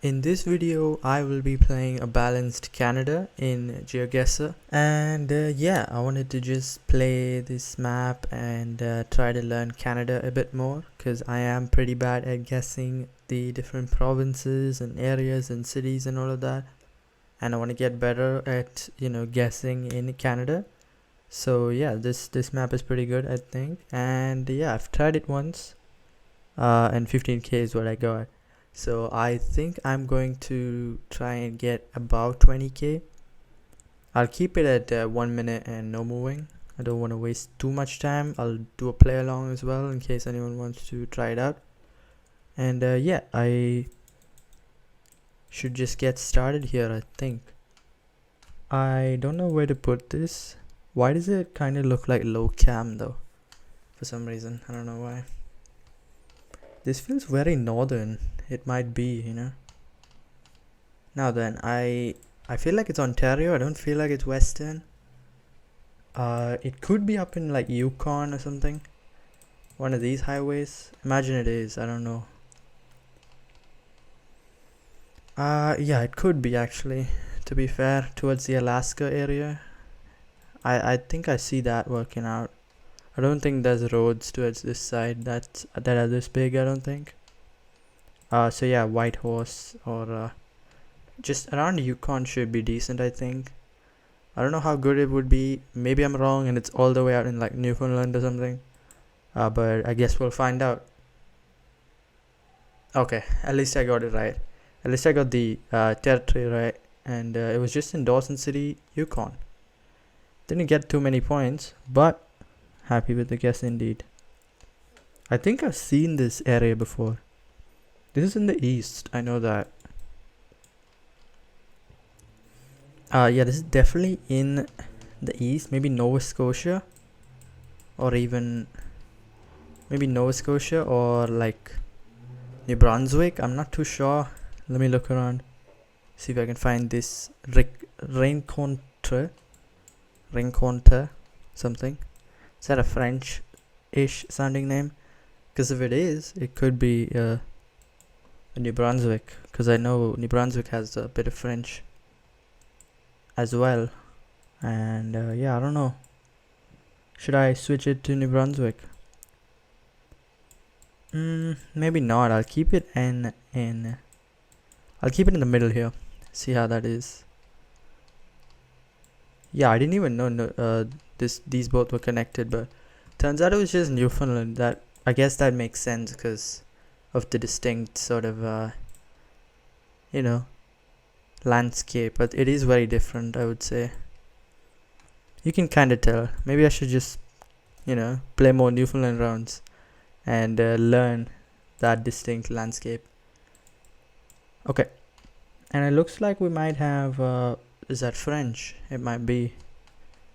In this video, I will be playing a balanced Canada in GeoGuessr, and yeah, I wanted to just play this map and try to learn Canada a bit more, because I am pretty bad at guessing the different provinces and areas and cities and all of that, and I want to get better at guessing in Canada. So yeah, this map is pretty good, I think, and yeah, I've tried it once, and 15k is what I got. So I think I'm going to try and get about 20k. I'll keep it at 1 minute and no moving. I don't want to waste too much time. I'll do a play along as well in case anyone wants to try it out. And yeah, I should just get started here, I think. I don't know where to put this. Why does it kind of look like low cam though? For some reason, I don't know why. This feels very northern. It might be, Now then, I feel like it's Ontario. I don't feel like it's Western. It could be up in like Yukon or something. One of these highways. Imagine it is. I don't know. Yeah, it could be actually. To be fair, towards the Alaska area. I think I see that working out. I don't think there's roads towards this side that are this big. I don't think. So yeah, Whitehorse or just around Yukon should be decent, I think. I don't know how good it would be. Maybe I'm wrong and it's all the way out in like Newfoundland or something. But I guess we'll find out. Okay, at least I got it right. At least I got the territory right. And it was just in Dawson City, Yukon. Didn't get too many points, but happy with the guess indeed. I think I've seen this area before. This is in the east, I know that. Yeah, this is definitely in the east. Maybe Nova Scotia, or even maybe Nova Scotia or like New Brunswick. I'm not too sure. Let me look around, see if I can find this rencontre something. Is that a French-ish sounding name? Because if it is, it could be New Brunswick, because I know New Brunswick has a bit of French as well. And yeah, I don't know, should I switch it to New Brunswick? Maybe not. I'll keep it in I'll keep it in the middle here, see how that is. Yeah, I didn't even know these both were connected, but turns out it was just Newfoundland. That I guess that makes sense because of the distinct sort of landscape, but it is very different, I would say. You can kind of tell. Maybe I should just play more Newfoundland rounds and learn that distinct landscape. Okay, and it looks like we might have is that French? It might be.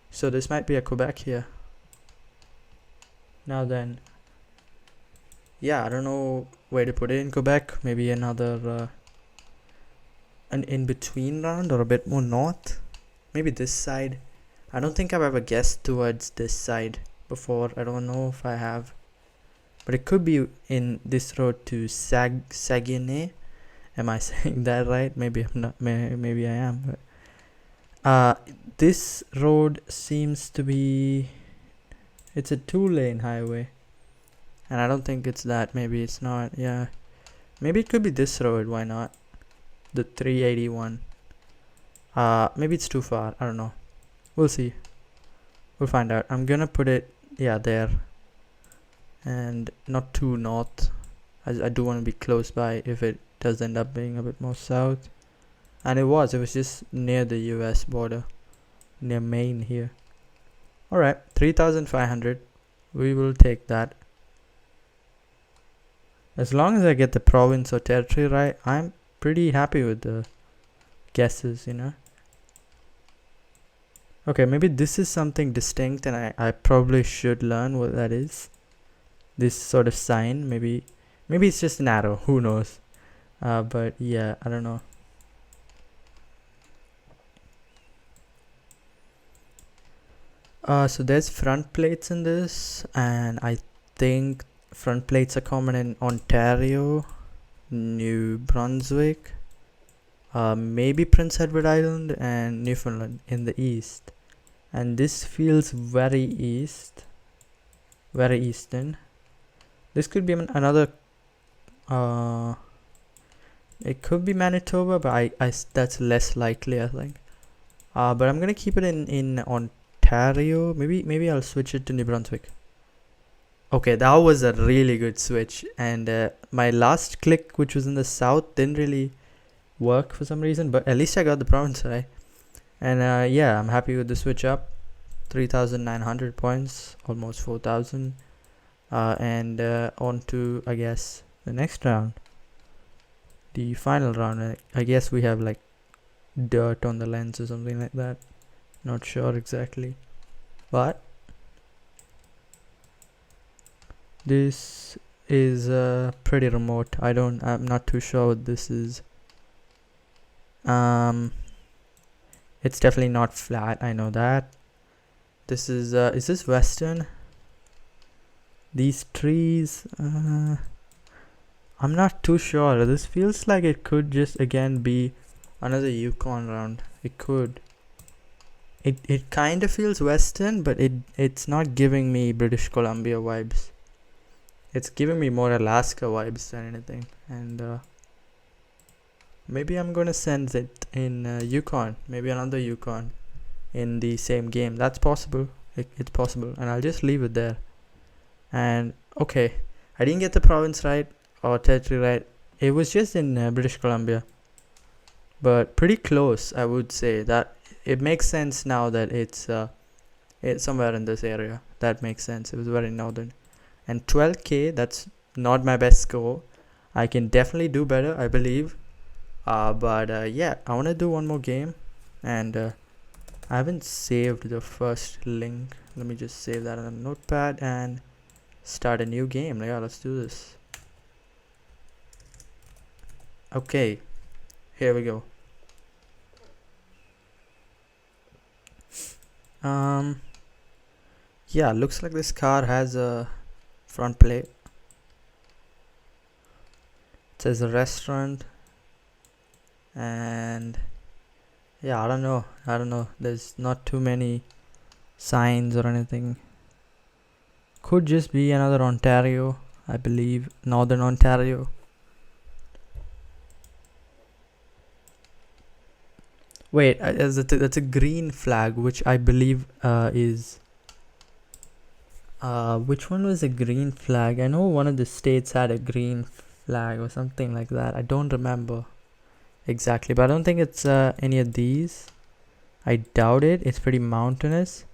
So this might be a Quebec here. Now then, yeah, I don't know where to put it in Quebec. Maybe another an in-between round or a bit more north. Maybe this side. I don't think I've ever guessed towards this side before. I don't know if I have, but it could be in this road to Saguenay. Am I saying that right? Maybe I'm not. Maybe I am. But this road seems to be. It's a 2-lane highway. And I don't think it's that. Maybe it's not. Yeah. Maybe it could be this road. Why not? The 381. Maybe it's too far. I don't know. We'll see. We'll find out. I'm gonna put it, yeah, there. And not too north. I do want to be close by if it does end up being a bit more south. And it was just near the US border. Near Maine here. Alright, 3,500. We will take that. As long as I get the province or territory right, I'm pretty happy with the guesses, Okay, maybe this is something distinct and I probably should learn what that is. This sort of sign, maybe it's just an arrow, who knows. But yeah, I don't know. So there's front plates in this, and I think front plates are common in Ontario, New Brunswick, maybe Prince Edward Island and Newfoundland in the east. And this feels very eastern. This could be another. It could be Manitoba, but that's less likely, I think. But I'm gonna keep it in Ontario. Maybe I'll switch it to New Brunswick. Okay, that was a really good switch, and my last click, which was in the south, didn't really work for some reason, but at least I got the province right. And yeah, I'm happy with the switch up. 3,900 points, almost 4,000. And on to, I guess, the next round, the final round. I guess we have like dirt on the lens or something like that. Not sure exactly, but this is pretty remote. I'm not too sure what this is. It's definitely not flat, I know that. This is this western? These trees, I'm not too sure. This feels like it could just again be another Yukon round. It could. It kind of feels western, but it's not giving me British Columbia vibes. It's giving me more Alaska vibes than anything. And maybe I'm gonna send it in Yukon. Maybe another Yukon in the same game. That's possible. It's possible, and I'll just leave it there. And okay, I didn't get the province right or territory right. It was just in British Columbia, but pretty close, I would say. That it makes sense now that it's somewhere in this area. That makes sense. It was very northern. And 12k, that's not my best score. I can definitely do better, I believe. But yeah, I want to do one more game, and I haven't saved the first link. Let me just save that on a notepad and start a new game. Yeah, let's do this. Okay, here we go. Yeah, looks like this car has a front plate. It says a restaurant, and yeah, I don't know, there's not too many signs or anything. Could just be another Ontario, I believe, Northern Ontario. Wait, that's a green flag, which I believe is which one was a green flag? I know one of the states had a green flag or something like that. I don't remember exactly, but I don't think it's any of these. I doubt it. It's pretty mountainous.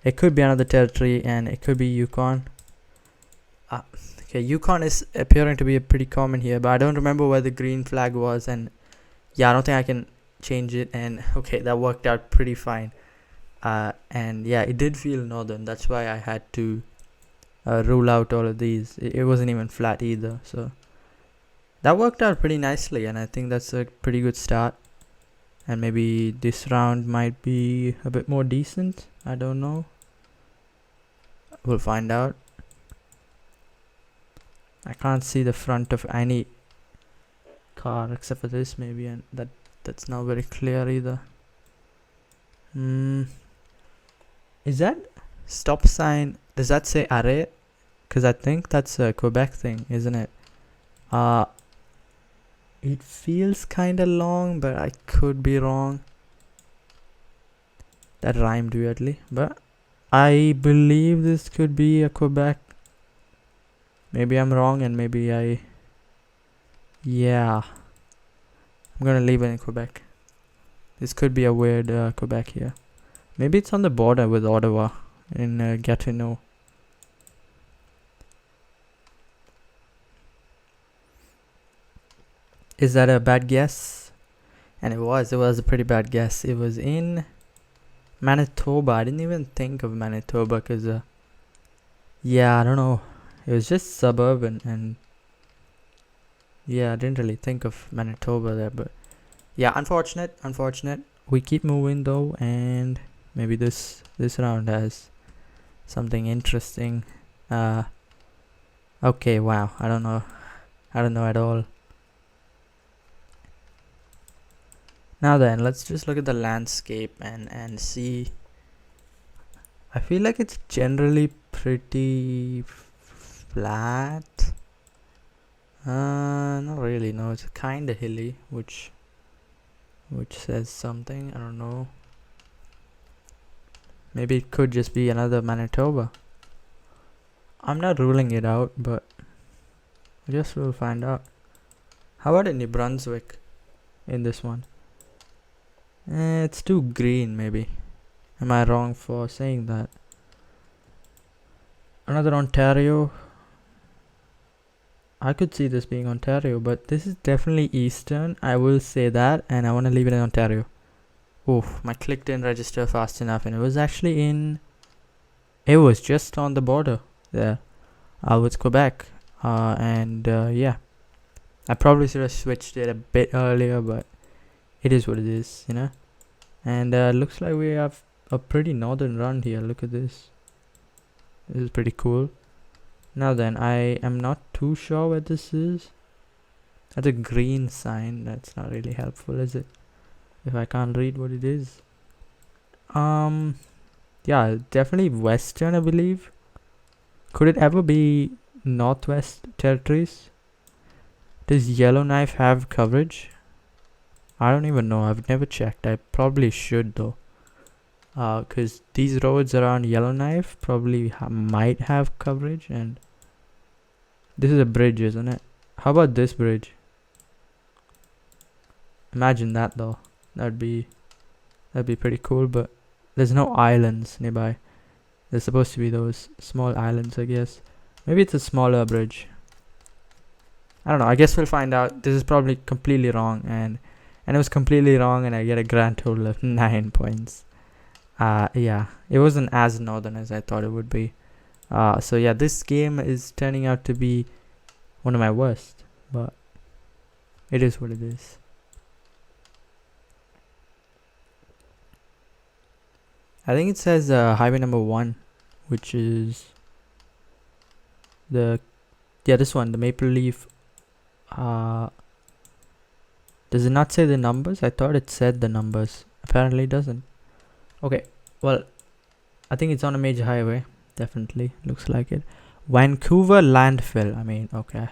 It could be another territory, and it could be Yukon. Okay, Yukon is appearing to be pretty common here, but I don't remember where the green flag was, and yeah, I don't think I can change it. And okay, that worked out pretty fine. And yeah, it did feel northern. That's why I had to rule out all of these. It wasn't even flat either, so that worked out pretty nicely, and I think that's a pretty good start. And maybe this round might be a bit more decent. I don't know. We'll find out. I can't see the front of any car except for this maybe, and that's not very clear either. Is that stop sign? Does that say arrêt? Because I think that's a Quebec thing, isn't it? It feels kind of long, but I could be wrong. That rhymed weirdly, but I believe this could be a Quebec. Maybe I'm wrong, and maybe yeah, I'm gonna leave it in Quebec. This could be a weird Quebec here. Maybe it's on the border with Ottawa in Gatineau. Is that a bad guess? And it was a pretty bad guess. It was in Manitoba. I didn't even think of Manitoba because yeah, I don't know. It was just suburban, and yeah, I didn't really think of Manitoba there. But yeah, unfortunate. We keep moving though, and maybe this round has something interesting. Okay, wow. I don't know at all. Now then, let's just look at the landscape and see. I feel like it's generally pretty flat. Not really. No, it's kind of hilly, which says something. I don't know. Maybe it could just be another Manitoba. I'm not ruling it out, but I guess we'll find out. How about in New Brunswick? In this one, it's too green. Maybe. Am I wrong for saying that? Another Ontario. I could see this being Ontario, but this is definitely Eastern. I will say that, and I want to leave it in Ontario. Oof, my click didn't register fast enough, and it was actually in. It was just on the border there, with Quebec, and yeah, I probably should have switched it a bit earlier, but it is what it is, you know. And looks like we have a pretty northern run here. Look at this. This is pretty cool. Now then, I am not too sure what this is. That's a green sign. That's not really helpful, is it? If I can't read what it is. Yeah, definitely Western, I believe. Could it ever be Northwest Territories? Does Yellowknife have coverage? I don't even know. I've never checked. I probably should though. Because these roads around Yellowknife probably might have coverage, and this is a bridge, isn't it? How about this bridge? Imagine that though. That'd be pretty cool, but there's no islands nearby. There's supposed to be those small islands, I guess. Maybe it's a smaller bridge. I don't know. I guess we'll find out. This is probably completely wrong, and it was completely wrong, and I get a grand total of 9 points. Yeah, it wasn't as northern as I thought it would be. So yeah, this game is turning out to be one of my worst, but it is what it is. I think it says highway number 1, which is this one, the Maple Leaf. Does it not say the numbers? I thought it said the numbers. Apparently it doesn't. Okay, well, I think it's on a major highway. Definitely looks like it. Vancouver landfill. I mean, okay,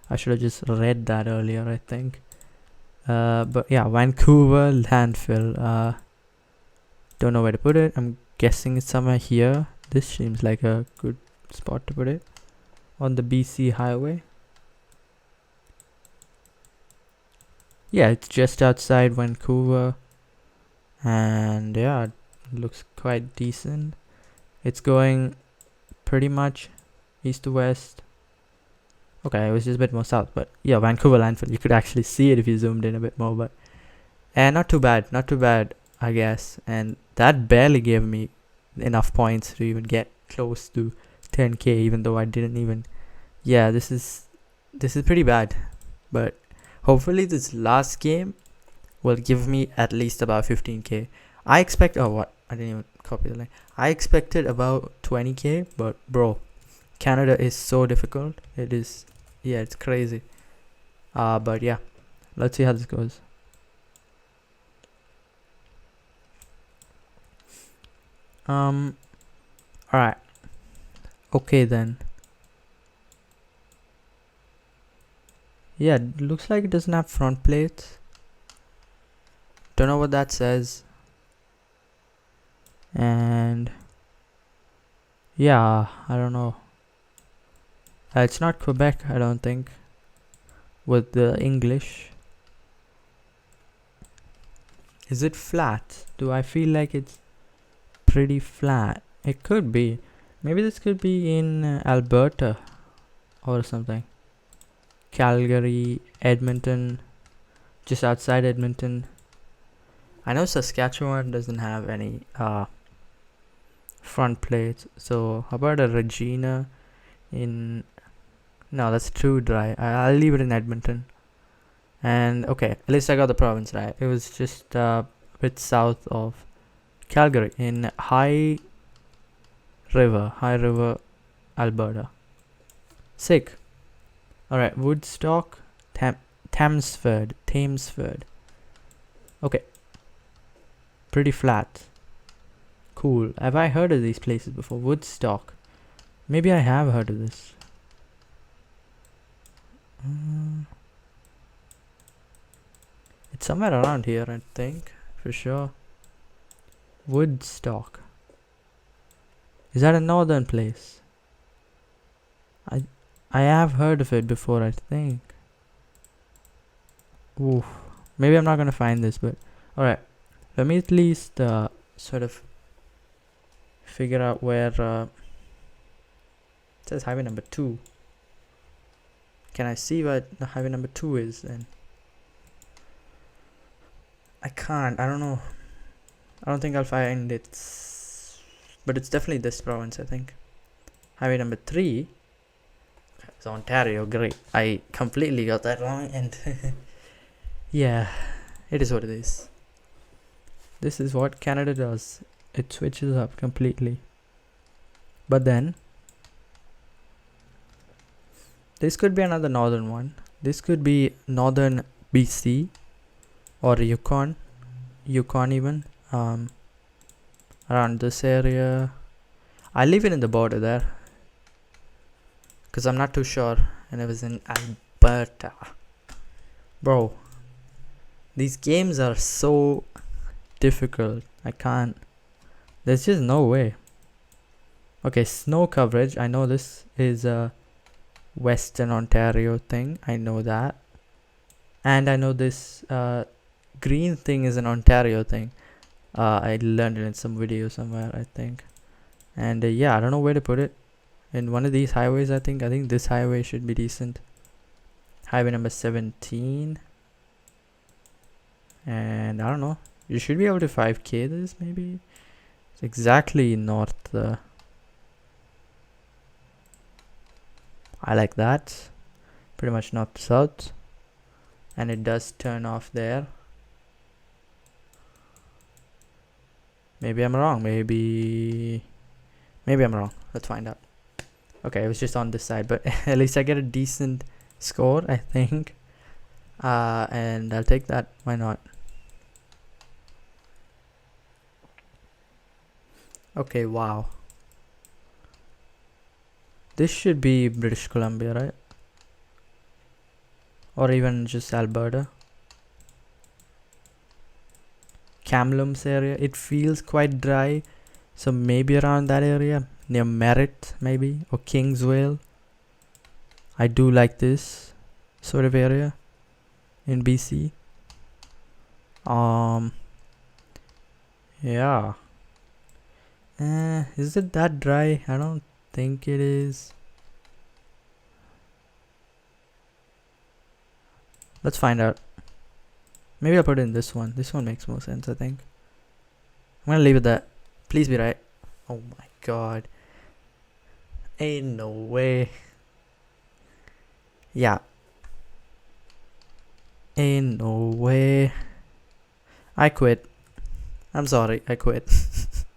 I should have just read that earlier, I think. But yeah, Vancouver landfill. Don't know where to put it. I'm guessing it's somewhere here. This seems like a good spot to put it. On the BC highway. Yeah, it's just outside Vancouver. And yeah, it looks quite decent. It's going pretty much east to west. Okay, it was just a bit more south, but yeah, Vancouver landfill. You could actually see it if you zoomed in a bit more, but not too bad, I guess. And that barely gave me enough points to even get close to 10k, even though I didn't even. Yeah, this is pretty bad, but hopefully this last game will give me at least about 15k. I expect. Oh, what? I didn't even copy the line. I expected about 20k, but bro, Canada is so difficult. It is. Yeah, it's crazy. But yeah, let's see how this goes. Alright. Okay then. Yeah, it looks like it doesn't have front plates. Don't know what that says. And yeah, I don't know. It's not Quebec, I don't think, with the English. Is it flat? Do I feel like it's pretty flat? It could be. Maybe this could be in Alberta or something. Calgary, Edmonton, just outside Edmonton. I know Saskatchewan doesn't have any front plates. So how about a Regina in... No, that's too dry. I'll leave it in Edmonton. And okay, at least I got the province right. It was just a bit south of Calgary in High River, Alberta. Sick. Alright, Woodstock, Thamesford. Okay, Pretty flat. Cool. Have I heard of these places before? Woodstock. Maybe I have heard of this. It's somewhere around here, I think, for sure. Woodstock. Is that a northern place? I have heard of it before, I think. Oof. Maybe I'm not gonna find this, but alright. Let me at least sort of figure out where it says highway number 2. Can I see what the highway number 2 is then? I can't. I don't know. I don't think I'll find it. But it's definitely this province, I think. Highway number 3 is Ontario. Great. I completely got that wrong, and yeah, it is what it is. This is what Canada does. It switches up completely. But then this could be another northern one. This could be northern BC or Yukon even, around this area. I leave it in the border there because I'm not too sure, and it was in Alberta. Bro, these games are so difficult. I can't. There's just no way. Okay, snow coverage. I know this is a Western Ontario thing. I know that. And I know this green thing is an Ontario thing. I learned it in some video somewhere, I think. And yeah, I don't know where to put it. In one of these highways, I think this highway should be decent. Highway number 17. And I don't know. You should be able to 5k this, maybe. It's exactly north. I like that. Pretty much north to south. And it does turn off there. Maybe I'm wrong. Maybe I'm wrong. Let's find out. Okay, it was just on this side, but at least I get a decent score, I think. And I'll take that. Why not? Okay, wow. This should be British Columbia, right? Or even just Alberta. Kamloops area. It feels quite dry, so maybe around that area, near Merritt maybe, or Kingsvale. I do like this sort of area in BC. Yeah. Is it that dry? I don't think it is. Let's find out. Maybe I'll put it in this one. This one makes more sense, I think. I'm gonna leave it there. Please be right. Oh my god. Ain't no way. Yeah. Ain't no way. I quit. I'm sorry, I quit.